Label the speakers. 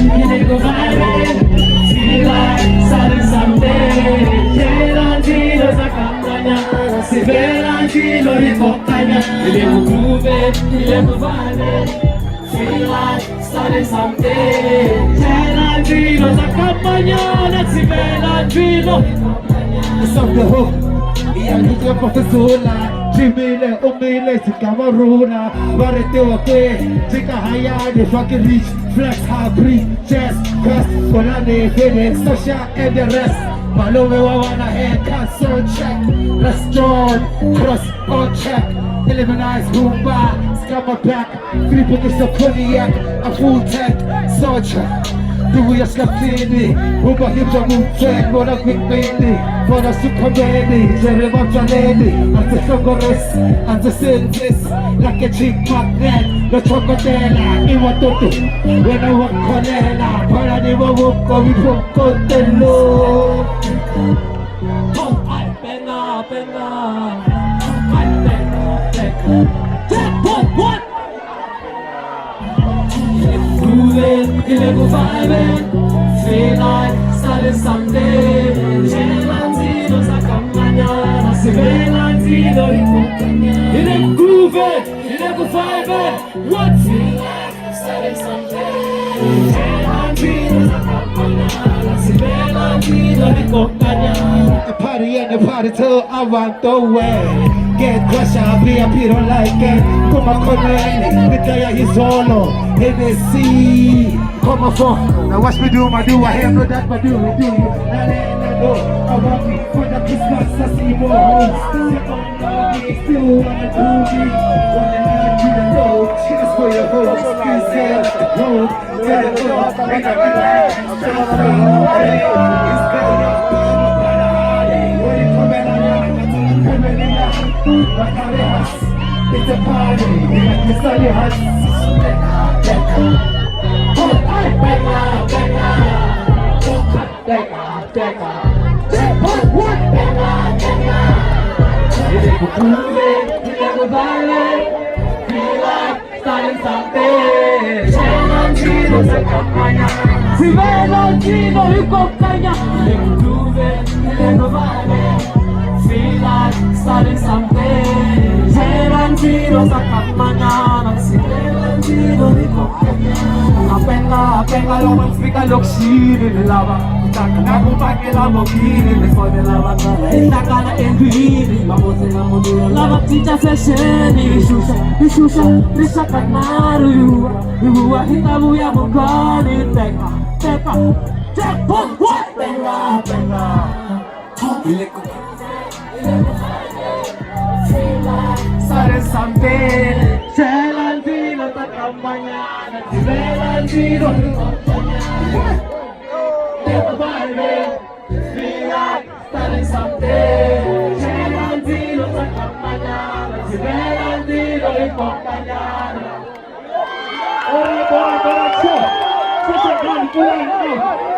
Speaker 1: 그리고 vibe feel like starting something 계란지로 잠깐만요 시베란지로 행복하냐 그리고 groove 그리고 vibe feel like starting something 계란지로 잠깐만요 나 시베란지로
Speaker 2: It's off the hook 이야기 좀 벗어솔라 지밀래 오밀래 지가마 루나 말했대와 꽤 지가 하야니 fucking reach flex high breeze jazz quest 원하니 finish social and the rest 말로메 와와나 hand console check restaurant cross on check Eliminate Roomba, scam my back Flipping is a cognac, a full tank Soldier, du jag släppt in i Hon bara hittar mot track, våra quick baby Våra superbaby, Jerry var lady Ante Sogoris, ante Syntis Like a cheap magnet, no chocodela I want to do, when I want Cornella Para di var wukko, vi funkar inte låg
Speaker 1: Penna, penna Jackpot, what? Grooving, 그리고 vibing Feel like starting something 제란지로 잠깐만요 나 시베란지로 행복하냐 그리고 grooving, 그리고 vibing What? Feel like starting something 제란지로 잠깐만요 나 시베란지로 행복하냐
Speaker 2: The party and the party till I want the way Get crushed, VIP don't like it Come on, come on, the guy is solo Hennessy Come on, phone Now watch me do my do I have no that but do it, do you Now let go I want me for the Christmas I see more homes Still wanna do me Wanna not do the road Cheers for your hoes Still say like the road Get it up, make it right It's going up When you come in It's a party, it's all your hearts.
Speaker 1: Starting something 제란지로 잠깐만요 난 시베란지로 행복하냐 Apenga lomang spika loksiri lava Taka na kupake la mokiri Nesone lava kala Taka na endiri Mamote na modura Lava chicha sesheni Ishusha Risha kanaru yuwa Yuwa hitamu ya mungani Teka Jackpot what? Penga Ileko Starting something 제란지로 잠깐만요 난 시베란지로 행복하냐 Never vibe Feel like starting something 제란지로 잠깐만요 난 시베란지로 행복하냐
Speaker 2: Ora, bora, 쳐! 쳐, 쳐, 쳐, 쳐, 쳐, 쳐, 쳐,